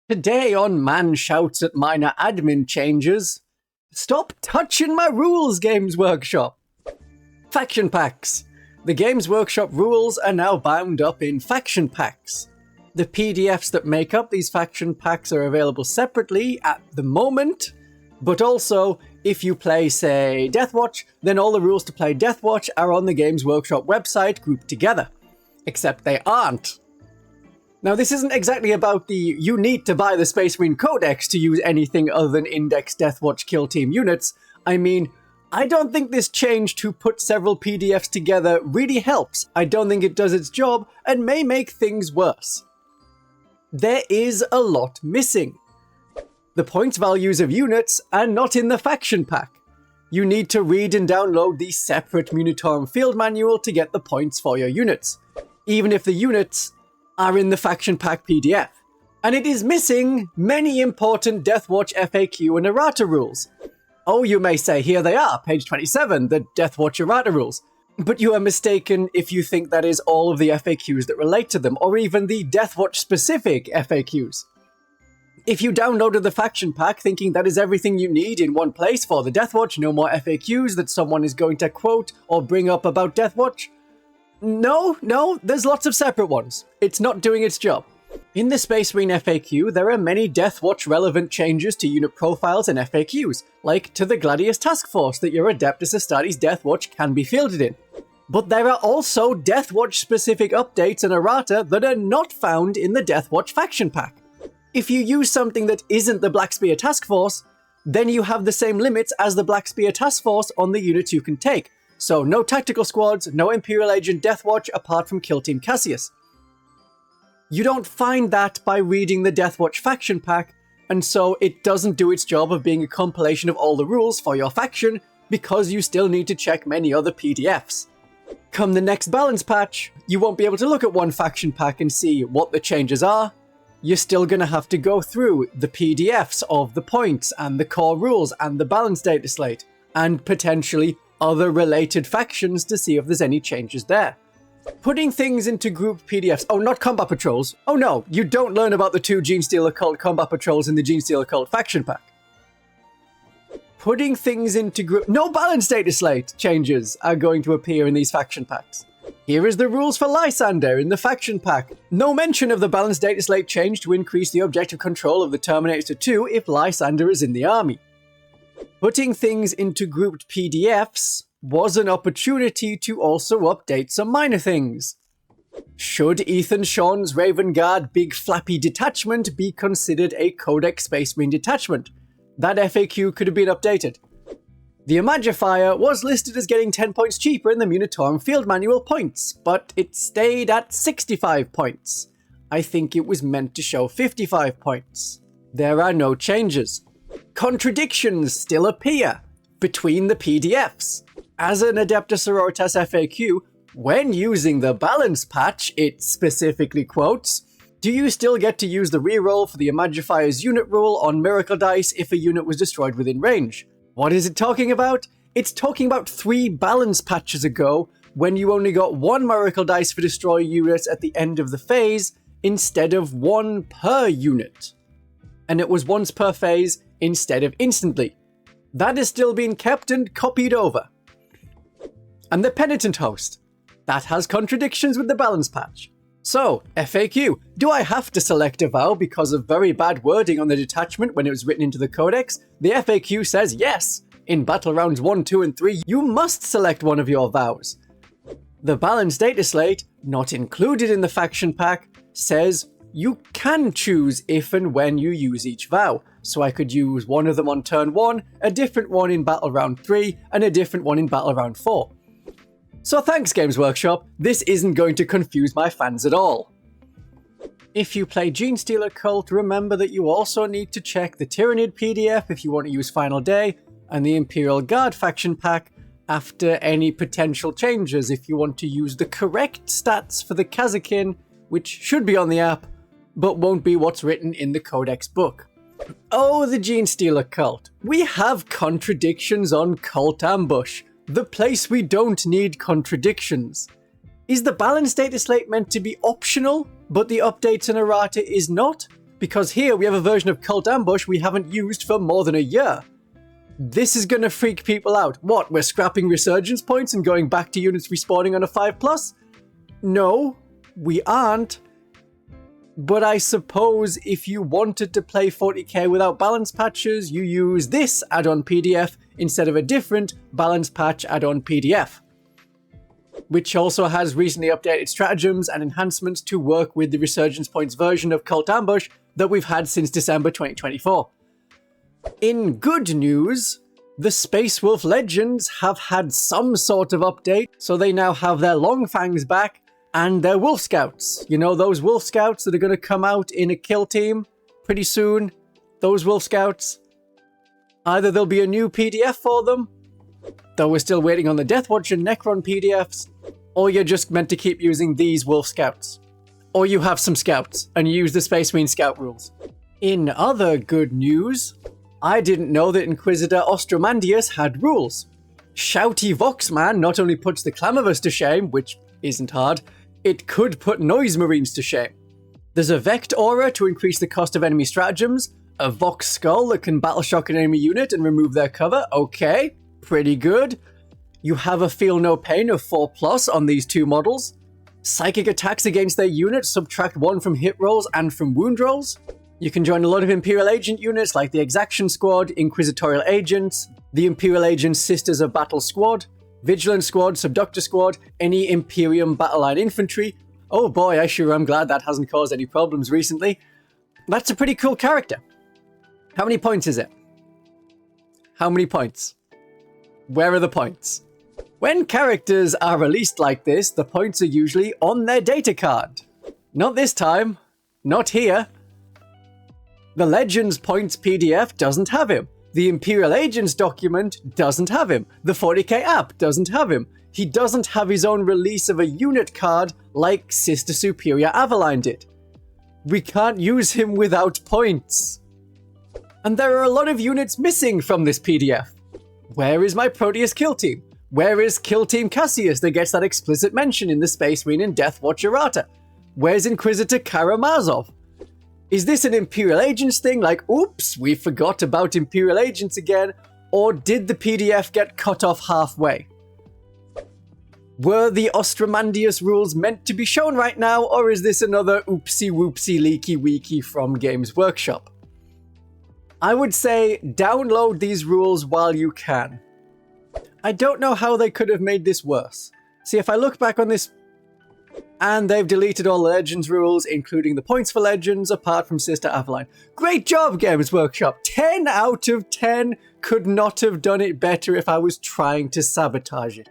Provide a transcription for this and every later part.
Today on Man Shouts at Minor Admin Changes, stop touching my rules, Games Workshop! Faction Packs. The Games Workshop rules are now bound up in faction packs. The PDFs that make up these faction packs are available separately at the moment, but also, if you play, say, Deathwatch, then all the rules to play Deathwatch are on the Games Workshop website grouped together. Except they aren't. Now, this isn't exactly about the you need to buy the Space Marine Codex to use anything other than Index Deathwatch Kill Team units. I mean, I don't think this change to put several PDFs together really helps. I don't think it does its job and may make things worse. There is a lot missing. The points values of units are not in the faction pack. You need to read and download the separate Munitorum field manual to get the points for your units, even if the units are in the faction pack PDF. And it is missing many important Deathwatch FAQ and errata rules. Oh, you may say, here they are, page 27, the Deathwatch errata rules. But you are mistaken if you think that is all of the FAQs that relate to them, or even the Deathwatch specific FAQs. If you downloaded the faction pack thinking that is everything you need in one place for the Deathwatch, no more FAQs that someone is going to quote or bring up about Deathwatch, No, there's lots of separate ones. It's not doing its job. In the Space Marine FAQ, there are many Deathwatch relevant changes to unit profiles and FAQs, like to the Gladius task force that your Adepta Astartes Deathwatch can be fielded in. But there are also Deathwatch specific updates and errata that are not found in the Deathwatch faction pack. If you use something that isn't the Black Spear task force, then you have the same limits as the Black Spear task force on the units you can take. So no tactical squads, no Imperial Agent Deathwatch apart from Kill Team Cassius. You don't find that by reading the Deathwatch faction pack, and so it doesn't do its job of being a compilation of all the rules for your faction, because you still need to check many other PDFs. Come the next balance patch, you won't be able to look at one faction pack and see what the changes are. You're still going to have to go through the PDFs of the points and the core rules and the balance data slate, and potentially other related factions to see if there's any changes there. Putting things into grouped PDFs. Oh, not combat patrols. Oh no, you don't learn about the two Genestealer cult combat patrols in the Genestealer cult faction pack. Putting things into group. No balance data slate changes are going to appear in these faction packs. Here is the rules for Lysander in the faction pack. No mention of the balance data slate change to increase the objective control of the Terminators to 2 if Lysander is in the army. Putting things into grouped PDFs was an opportunity to also update some minor things. Should Ethan Sean's Raven Guard Big Flappy Detachment be considered a Codex Space Marine detachment? That FAQ could have been updated. The Imagifier was listed as getting 10 points cheaper in the Munitorum Field Manual points, but it stayed at 65 points. I think it was meant to show 55 points. There are no changes. Contradictions still appear between the PDFs. As an Adepta Sororitas FAQ, when using the balance patch, it specifically quotes, do you still get to use the reroll for the Imagifier's unit rule on Miracle Dice if a unit was destroyed within range? What is it talking about? It's talking about 3 balance patches ago, when you only got 1 Miracle Dice for destroy units at the end of the phase, instead of 1 per unit. And it was once per phase instead of instantly. That is still being kept and copied over. And the Penitent Host. That has contradictions with the balance patch. So, FAQ. Do I have to select a vow because of very bad wording on the detachment when it was written into the codex? The FAQ says yes. In battle rounds 1, 2, and 3, you must select one of your vows. The balance data slate, not included in the faction pack, says you can choose if and when you use each vow. So I could use one of them on turn 1, a different one in battle round 3, and a different one in battle round 4. So thanks, Games Workshop, this isn't going to confuse my fans at all. If you play Genestealer Cult, remember that you also need to check the Tyrannid PDF if you want to use Final Day, and the Imperial Guard faction pack after any potential changes if you want to use the correct stats for the Kazakin, which should be on the app, but won't be what's written in the Codex book. Oh, the Genestealer Cult. We have contradictions on Cult Ambush, the place we don't need contradictions. Is the balance data slate meant to be optional, but the updates and errata is not? Because here we have a version of Cult Ambush we haven't used for more than a year. This is gonna freak people out. What, we're scrapping resurgence points and going back to units respawning on a 5+? No, we aren't. But I suppose if you wanted to play 40k without balance patches, you use this add-on PDF instead of a different balance patch add-on PDF, which also has recently updated stratagems and enhancements to work with the Resurgence Points version of Cult Ambush that we've had since December 2024. In good news, the Space Wolf Legends have had some sort of update, so they now have their Long Fangs back and their Wolf Scouts. You know, those Wolf Scouts that are going to come out in a kill team pretty soon? Those Wolf Scouts. Either there'll be a new PDF for them, though we're still waiting on the Deathwatch and Necron PDFs, or you're just meant to keep using these Wolf Scouts. Or you have some Scouts, and you use the Space Marine Scout rules. In other good news, I didn't know that Inquisitor Ostromandeus had rules. Shouty Voxman not only puts the Clamavus to shame, which isn't hard, it could put Noise Marines to shame. There's a Vect Aura to increase the cost of enemy stratagems, a Vox Skull that can battle shock an enemy unit and remove their cover, okay, pretty good. You have a Feel No Pain of 4+ on these two models. Psychic attacks against their units subtract 1 from hit rolls and from wound rolls. You can join a lot of Imperial Agent units like the Exaction Squad, Inquisitorial Agents, the Imperial Agents Sisters of Battle Squad, Vigilant Squad, Subductor Squad, any Imperium Battle Line Infantry. Oh boy, I sure am glad that hasn't caused any problems recently. That's a pretty cool character. How many points is it? How many points? Where are the points? When characters are released like this, the points are usually on their data card. Not this time. Not here. The Legends points PDF doesn't have him. The Imperial Agents document doesn't have him. The 40k app doesn't have him. He doesn't have his own release of a unit card like Sister Superior Aveline did. We can't use him without points. And there are a lot of units missing from this PDF. Where is my Proteus kill team? Where is Kill Team Cassius that gets that explicit mention in the Space Marine and Deathwatch errata? Where's Inquisitor Karamazov? Is this an Imperial Agents thing, like, oops, we forgot about Imperial Agents again, or did the PDF get cut off halfway? Were the Ostromandeus rules meant to be shown right now, or is this another oopsie whoopsie leaky weaky from Games Workshop? I would say download these rules while you can. I don't know how they could have made this worse. See, if I look back on this, and they've deleted all the Legends rules, including the points for Legends, apart from Sister Aveline. Great job, Games Workshop! 10 out of 10 could not have done it better if I was trying to sabotage it.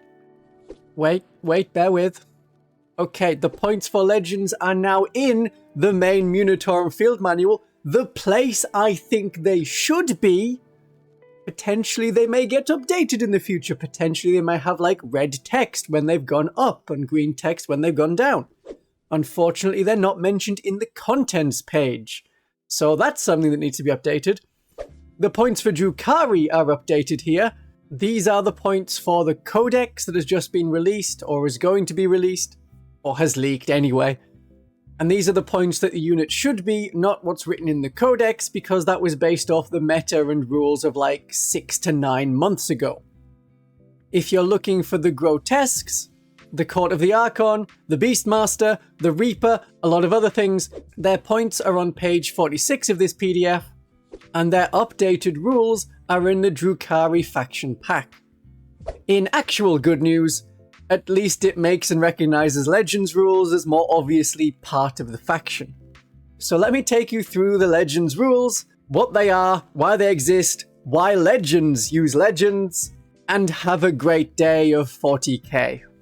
Wait, bear with. Okay, the points for Legends are now in the main Munitorum Field Manual, the place I think they should be. Potentially they may get updated in the future. Potentially they may have like red text when they've gone up and green text when they've gone down. Unfortunately, they're not mentioned in the contents page. So that's something that needs to be updated. The points for Drukhari are updated here. These are the points for the codex that has just been released or is going to be released or has leaked anyway. And these are the points that the unit should be, not what's written in the codex, because that was based off the meta and rules of like 6 to 9 months ago. If you're looking for the grotesques, the Court of the Archon, the Beastmaster, the Reaper, a lot of other things, their points are on page 46 of this PDF, and their updated rules are in the Drukhari faction pack. In actual good news, at least it makes and recognizes Legends rules as more obviously part of the faction. So let me take you through the Legends rules, what they are, why they exist, why Legends use Legends, and have a great day of 40k.